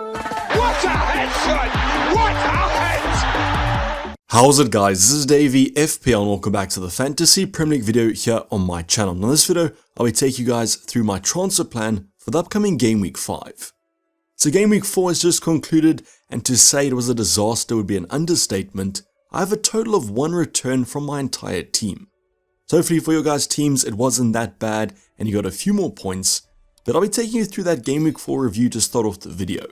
What a headshot! What a head! How's it guys, this is Dayvy, FPL, and welcome back to the Fantasy Premier League video here on my channel. Now in this video, I'll be taking you guys through my transfer plan for the upcoming Game Week 5. So Game Week 4 has just concluded, and to say it was a disaster would be an understatement. I have a total of 1 return from my entire team. So hopefully for your guys' teams it wasn't that bad and you got a few more points, but I'll be taking you through that Game Week 4 review to start off the video.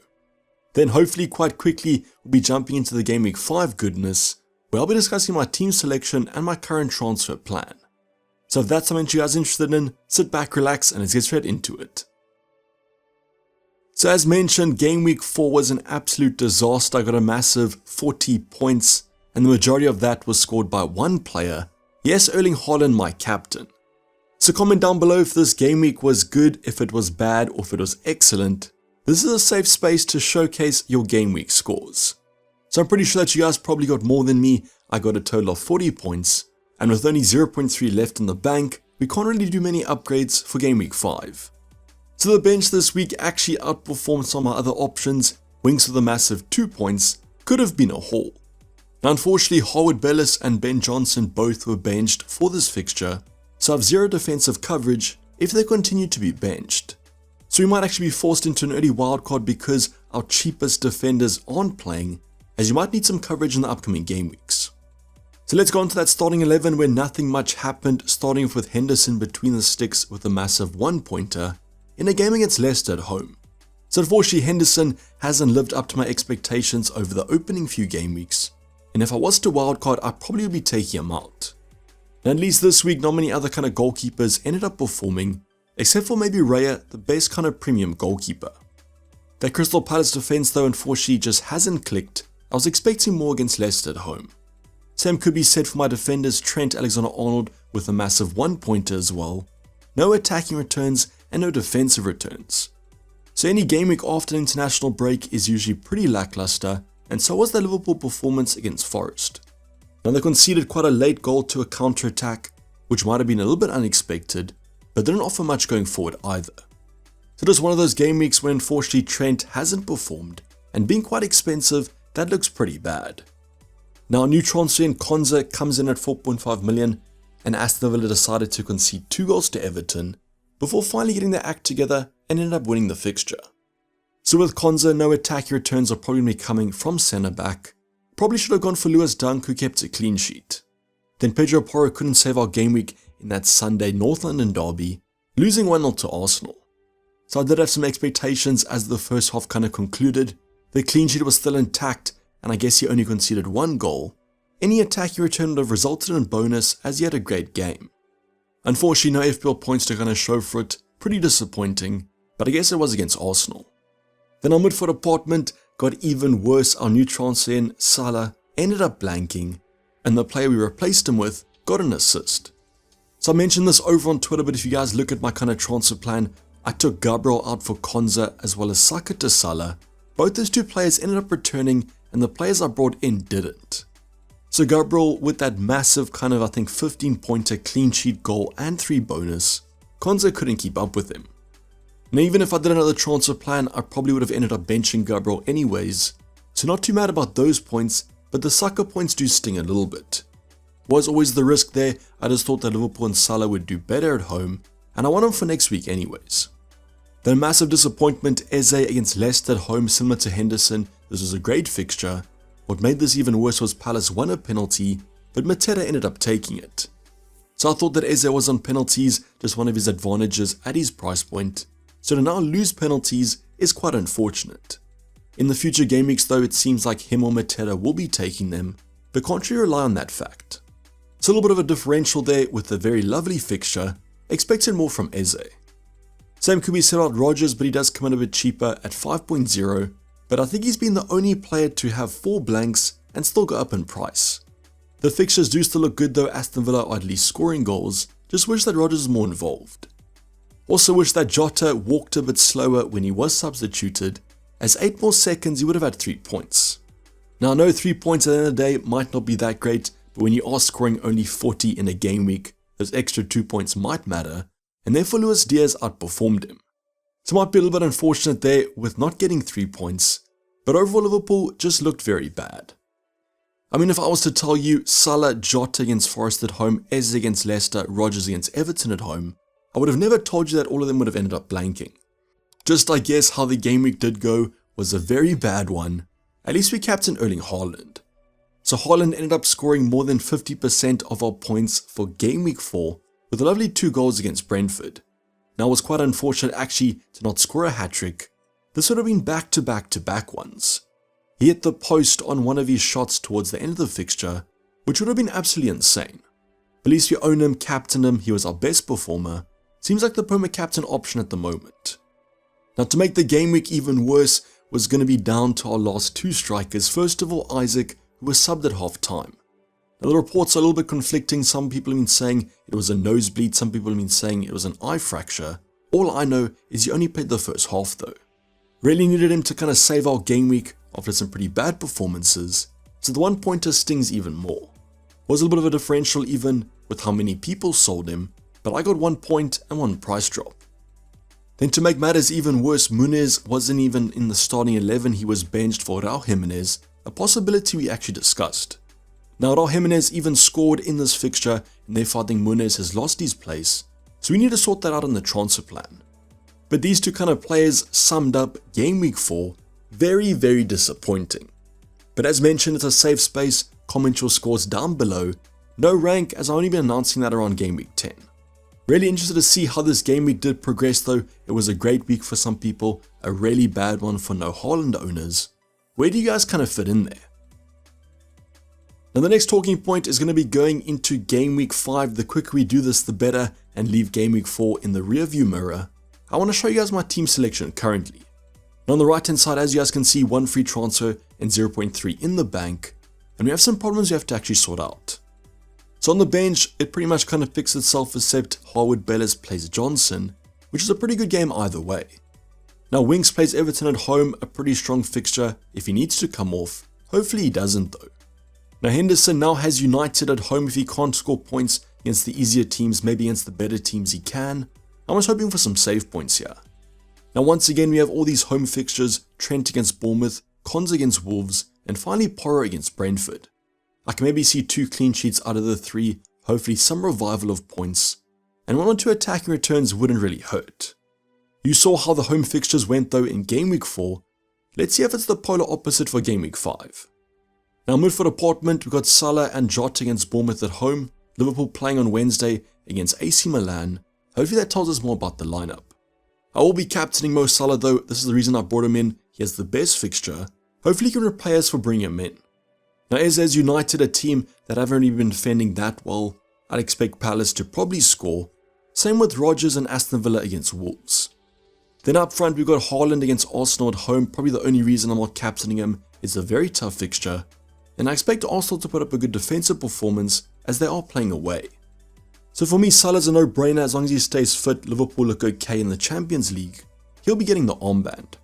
Then hopefully quite quickly we'll be jumping into the Game Week 5 goodness, where I'll be discussing my team selection and my current transfer plan. So if that's something you guys are interested in, sit back, relax, and let's get straight into it. So as mentioned, Game Week 4 was an absolute disaster. I got a massive 40 points, and the majority of that was scored by one player. Yes, Erling Haaland, my captain. So comment down below if this game week was good, if it was bad, or if it was excellent. This is a safe space to showcase your game week scores. So I'm pretty sure that you guys probably got more than me. I got a total of 40 points, and with only 0.3 left in the bank, we can't really do many upgrades for game week 5. So the bench this week actually outperformed some of my other options. Winks with a massive 2 points could have been a haul. Now unfortunately, Harwood Bellis and Ben Johnson both were benched for this fixture, so I have 0 defensive coverage if they continue to be benched. So we might actually be forced into an early wildcard because our cheapest defenders aren't playing, as you might need some coverage in the upcoming game weeks. So let's go on to that starting 11 where nothing much happened, starting off with Henderson between the sticks with a massive 1-pointer in a game against Leicester at home. So unfortunately Henderson hasn't lived up to my expectations over the opening few game weeks, and if I was to wildcard I probably would be taking him out. And at least this week not many other kind of goalkeepers ended up performing, except for maybe Raya, the best kind of premium goalkeeper. That Crystal Palace defense though unfortunately just hasn't clicked. I was expecting more against Leicester at home. Same could be said for my defenders Trent Alexander-Arnold with a massive 1-pointer as well. No attacking returns and no defensive returns. So any game week after an international break is usually pretty lackluster, and so was the Liverpool performance against Forest. Now they conceded quite a late goal to a counter-attack, which might have been a little bit unexpected, but didn't offer much going forward either. So it was one of those game weeks when unfortunately Trent hasn't performed, and being quite expensive, that looks pretty bad. Now a new transfer in Konza comes in at 4.5 million, and Aston Villa decided to concede 2 goals to Everton, before finally getting their act together and ended up winning the fixture. So with Konza, no attacking returns are probably going to be coming from centre back. Probably should have gone for Lewis Dunk, who kept a clean sheet. Then Pedro Porro couldn't save our game week in that Sunday North London derby, losing 1-0 to Arsenal. So I did have some expectations as the first half kind of concluded. The clean sheet was still intact, and I guess he only conceded 1 goal. Any attacking return would have resulted in bonus as he had a great game. Unfortunately, no FPL points to kind of show for it, pretty disappointing, but I guess it was against Arsenal. Then our midfield department got even worse. Our new transfer in, Salah, ended up blanking, and the player we replaced him with got an assist. So I mentioned this over on Twitter, but if you guys look at my kind of transfer plan, I took Gabriel out for Konza as well as Saka to Salah. Both those 2 players ended up returning, and the players I brought in didn't. So Gabriel with that massive kind of I think 15-pointer clean sheet goal and 3 bonus, Konza couldn't keep up with him. Now even if I did another transfer plan, I probably would have ended up benching Gabriel anyways, so not too mad about those points, but the Saka points do sting a little bit. Was always the risk there. I just thought that Liverpool and Salah would do better at home, and I want them for next week anyways. Then massive disappointment, Eze against Leicester at home, similar to Henderson. This was a great fixture. What made this even worse was Palace won a penalty, but Mateta ended up taking it. So I thought that Eze was on penalties, just one of his advantages at his price point, so to now lose penalties is quite unfortunate. In the future game weeks though, it seems like him or Mateta will be taking them, but can't really rely on that fact. So a little bit of a differential there with a very lovely fixture, expected more from Eze. Same could be said about Rodgers, but he does come in a bit cheaper at 5.0, but I think he's been the only player to have 4 blanks and still go up in price. The fixtures do still look good though. Aston Villa are at least scoring goals, just wish that Rodgers was more involved. Also wish that Jota walked a bit slower when he was substituted, as 8 more seconds he would have had 3 points. Now I know 3 points at the end of the day might not be that great, but when you are scoring only 40 in a game week, those extra 2 points might matter, and therefore Luis Diaz outperformed him. So it might be a little bit unfortunate there with not getting 3 points, But overall Liverpool just looked very bad. I mean, if I was to tell you Salah, Jota against Forest at home, Eze against Leicester, Rodgers against Everton at home, I would have never told you that all of them would have ended up blanking. Just I guess how the game week did go was a very bad one. At least we captained Erling Haaland. So Haaland ended up scoring more than 50% of our points for game week 4 with a lovely 2 goals against Brentford. Now it was quite unfortunate actually to not score a hat-trick. This would have been back-to-back ones. He hit the post on one of his shots towards the end of the fixture, which would have been absolutely insane. At least we own him, captain him, he was our best performer. Seems like the perma captain option at the moment. Now to make the game week even worse was going to be down to our last 2 strikers. First of all, Isaac, who was subbed at half time. Now the reports are a little bit conflicting. Some people have been saying it was a nosebleed, some people have been saying it was an eye fracture. All I know is he only played the first half though. Really needed him to kind of save our game week after some pretty bad performances, so the 1 pointer stings even more. Was a little bit of a differential even with how many people sold him, but I got 1 point and 1 price drop. Then to make matters even worse, Muniz wasn't even in the starting 11, he was benched for Raul Jimenez, a possibility we actually discussed. Now Raul Jimenez even scored in this fixture, and therefore I think Muniz has lost his place, so we need to sort that out in the transfer plan. But these 2 kind of players summed up game week 4, very disappointing. But as mentioned, it's a safe space, comment your scores down below. No rank, as I've only been announcing that around game week 10. Really interested to see how this game week did progress though. It was a great week for some people, a really bad one for no Haaland owners. Where do you guys kind of fit in there? Now the next talking point is going to be going into game week 5. The quicker we do this the better, and leave game week 4 in the rear view mirror. I want to show you guys my team selection currently. Now on the right hand side, as you guys can see, 1 free transfer and 0.3 in the bank, and we have some problems we have to actually sort out. So on the bench, it pretty much kind of fixed itself except Harwood Bellis plays Johnson, which is a pretty good game either way. Now Winks plays Everton at home, a pretty strong fixture if he needs to come off. Hopefully he doesn't though. Now Henderson now has United at home. If he can't score points against the easier teams, maybe against the better teams he can. I was hoping for some save points here. Now once again we have all these home fixtures, Trent against Bournemouth, Cons against Wolves, and finally Porro against Brentford. I can maybe see 2 clean sheets out of the 3, hopefully some revival of points, and 1 or 2 attacking returns wouldn't really hurt. You saw how the home fixtures went though in game week 4, let's see if it's the polar opposite for game week 5. Now midfield department, we've got Salah and Jota against Bournemouth at home, Liverpool playing on Wednesday against AC Milan. Hopefully that tells us more about the lineup. I will be captaining Mo Salah though, this is the reason I brought him in, he has the best fixture, hopefully he can repay us for bringing him in. Now as United, a team that haven't really been defending that well, I'd expect Palace to probably score, same with Rodgers and Aston Villa against Wolves. Then up front we've got Haaland against Arsenal at home, probably the only reason I'm not captaining him is a very tough fixture, and I expect Arsenal to put up a good defensive performance as they are playing away. So for me, Salah's a no-brainer. As long as he stays fit, Liverpool look okay in the Champions League, he'll be getting the armband.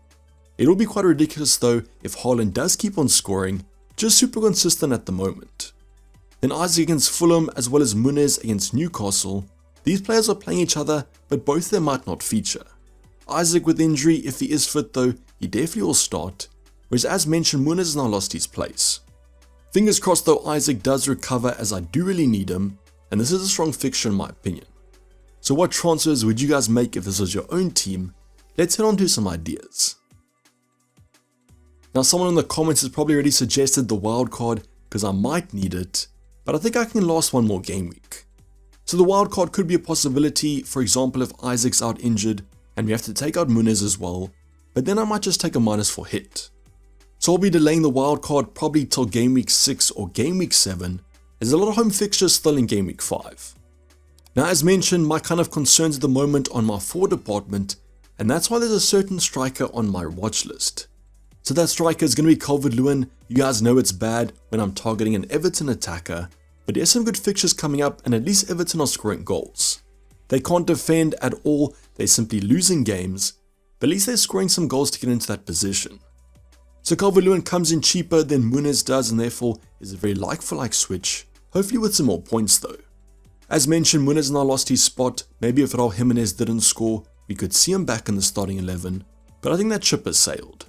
It will be quite ridiculous though if Haaland does keep on scoring, just super consistent at the moment. Then Isaac against Fulham as well as Muniz against Newcastle. These players are playing each other, but both of them might not feature. Isaac with injury, if he is fit though, he definitely will start, whereas as mentioned, Muniz has now lost his place. Fingers crossed though Isaac does recover, as I do really need him, and this is a strong fixture in my opinion. So what transfers would you guys make if this was your own team? Let's head on to some ideas. Now someone in the comments has probably already suggested the wildcard because I might need it, but I think I can last 1 more game week. So the wildcard could be a possibility, for example if Isaac's out injured and we have to take out Muniz as well, but then I might just take a -4 hit. So I'll be delaying the wildcard probably till game week 6 or game week 7, there's a lot of home fixtures still in game week 5. Now as mentioned, my kind of concerns at the moment on my forward department, and that's why there's a certain striker on my watch list. So that striker is going to be Calvert-Lewin. You guys know it's bad when I'm targeting an Everton attacker, but there's some good fixtures coming up and at least Everton are scoring goals. They can't defend at all, they're simply losing games, but at least they're scoring some goals to get into that position. So Calvert-Lewin comes in cheaper than Muniz does and therefore is a very like-for-like switch, hopefully with some more points though. As mentioned, Muniz now lost his spot. Maybe if Raul Jimenez didn't score, we could see him back in the starting 11, but I think that ship has sailed.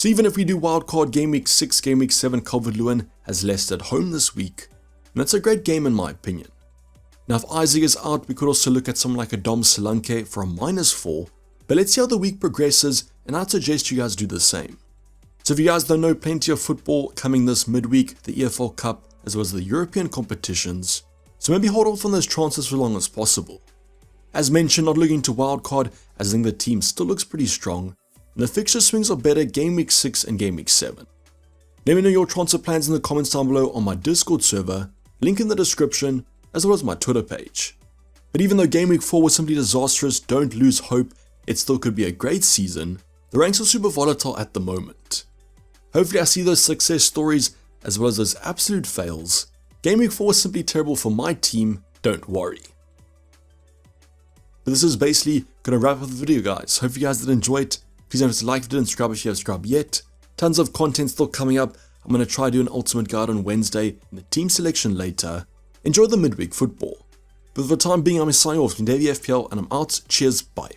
So even if we do wildcard game week 6, game week 7, Calvert-Lewin has Leicester at home this week, and that's a great game in my opinion. Now if Isaac is out, we could also look at someone like a Dom Solanke for a -4, but let's see how the week progresses, and I'd suggest you guys do the same. So if you guys don't know, plenty of football coming this midweek, the EFL Cup as well as the European competitions, so maybe hold off on those transfers for as long as possible. As mentioned, not looking to wildcard as I think the team still looks pretty strong, and the fixture swings are better game week 6 and game week 7. Let me know your transfer plans in the comments down below on my Discord server, link in the description, as well as my Twitter page. But even though game week 4 was simply disastrous, don't lose hope, it still could be a great season. The ranks are super volatile at the moment. Hopefully I see those success stories as well as those absolute fails. Game week 4 was simply terrible for my team, don't worry. But this is basically going to wrap up the video guys. Hope you guys did enjoy it. Please don't forget to like if you didn't subscribe if you haven't subscribed yet. Tons of content still coming up. I'm going to try to do an ultimate guide on Wednesday and the team selection later. Enjoy the midweek football. But for the time being, I'm signing off from Dayvy FPL and I'm out. Cheers, bye.